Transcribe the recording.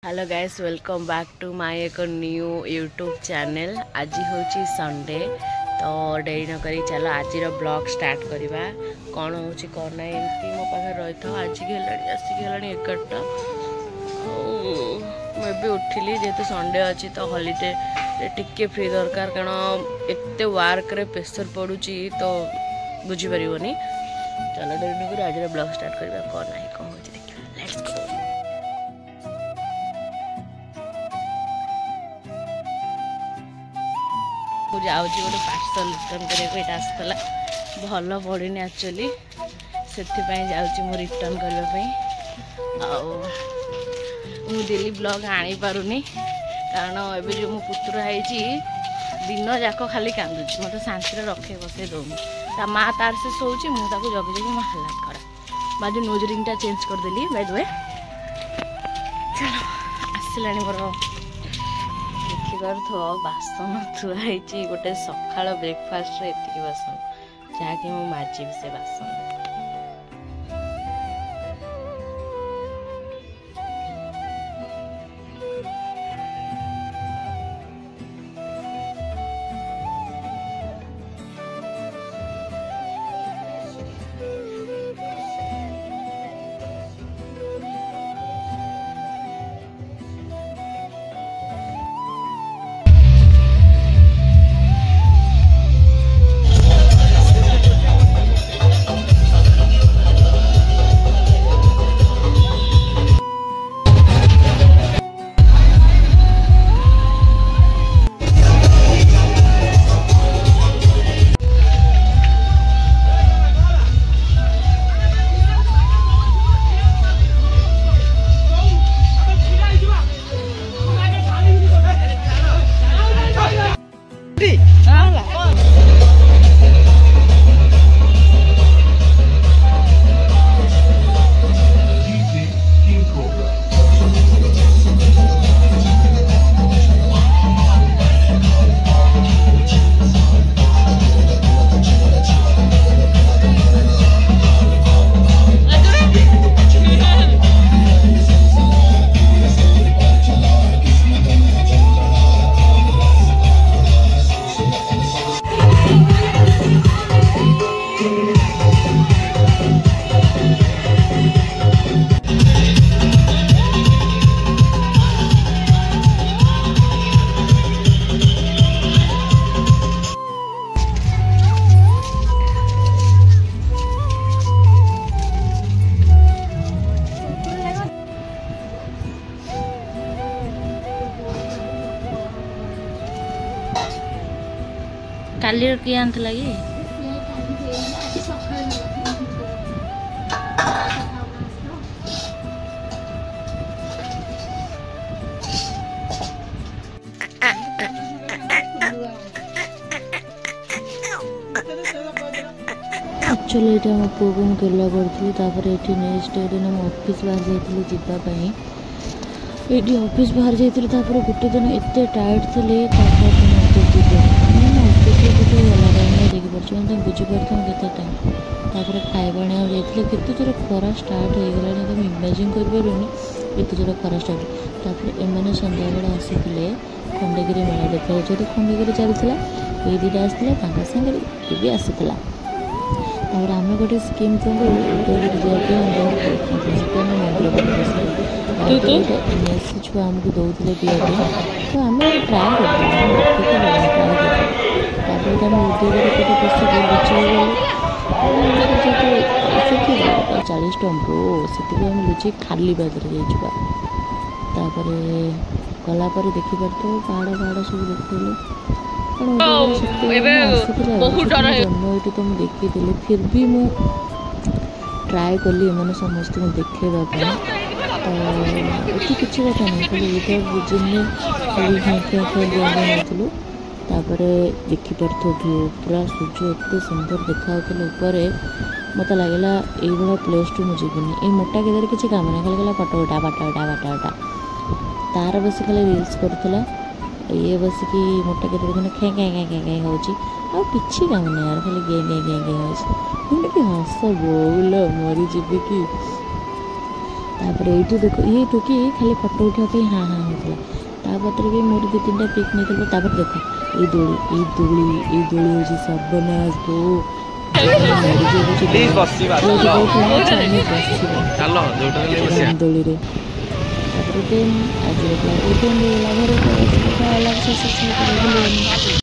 Hello guys welcome back to my एक new YouTube channel. आज हूँ संडे तो डेरी न करी चलो आज ब्लॉग स्टार्ट करवा कौन हो कौन ना एमती मो पाखे रही था। आज की आसिक 11टा मैं भी उठिली जेहेतु संडे अच्छी तो हॉलीडे टिके फ्री दरकार कारण एत वर्क रे प्रेशर पड़ुची तो बुझीपर। चलो डेरी न करी आज ब्लॉग स्टार्ट करवा कौन ना कौन हो देखा। Let's go. जाऊँगी गोटे पार्सल रिटर्न करने को आसला भल पड़नी एक्चुअली से जाऊँ रिटर्न करने डेली ब्लॉग आनी पारुनी कारण एबे जो मो पुतुरा है दिन जाक खाली कांदुची मत शांति रखे बसे दौनी ता माँ तार से सोची मुझे जगी जगी मो हालात खराब बाजू नोज रिंग चेंज करदेली बाय द वे। चलो आसला मोर बासन थुआई गोटे सकाळ ब्रेकफास्ट एति बासन जहाँकि मु माजिबी से बासन। काली किए आंता कि एक्चुअली ये मो पु को केला करी नेक्स्ट डे दिन ऑफिस बाहर जाइए ये ऑफिस बाहर जाइए गोटे दिन एत टायर्ड थी देखिए बुझीपार के टाइम खाଇବା जाते केते जोर खरा स्टार्ट हो गला तुम इमेजिन कर जोर खरा स्टार्ट एम सन्ध्या बेले आसी खंडगिरी मेला देखा जो खंडगिरी चलता ये दुटा आसाला सागर ये भी आसाला और आम गोटे स्कीम कौन छुआ आमको दौले पीवा तो आम ट्राए कर 40 टंका से लुचे खाली बाजार जापर गलापर देखिपार तो पहाड़ पहाड़ सब जन्म ये तो मुझे देखी फिर भी मु ट्राए कली एम समस्त देखा तो किसी कथा नहीं खाली ये बुझे खाली देखिपार व्यू पूरा सूर्य एत सुंदर देखा ऊपर मत लगला ये प्लेस टू मुझे ये मोटा के किसी काम नहीं खाली कहला फटो उठा फटा उठा फटा उठा तार बस खाली रिल्स करूला ये बस कि मोटा के देखने खे खे खे खे खे हो किसी काम नहीं यार खाली गे गे गे गे हो हस बोल मरी जी कि तापर ये देख ये टुकी खाली फटो उठाई हाँ हाँ होता तापर भी मोर 2-3टा पिक नहीं तापर देख ये दोली हूँ सर्वनाश बो दोली आज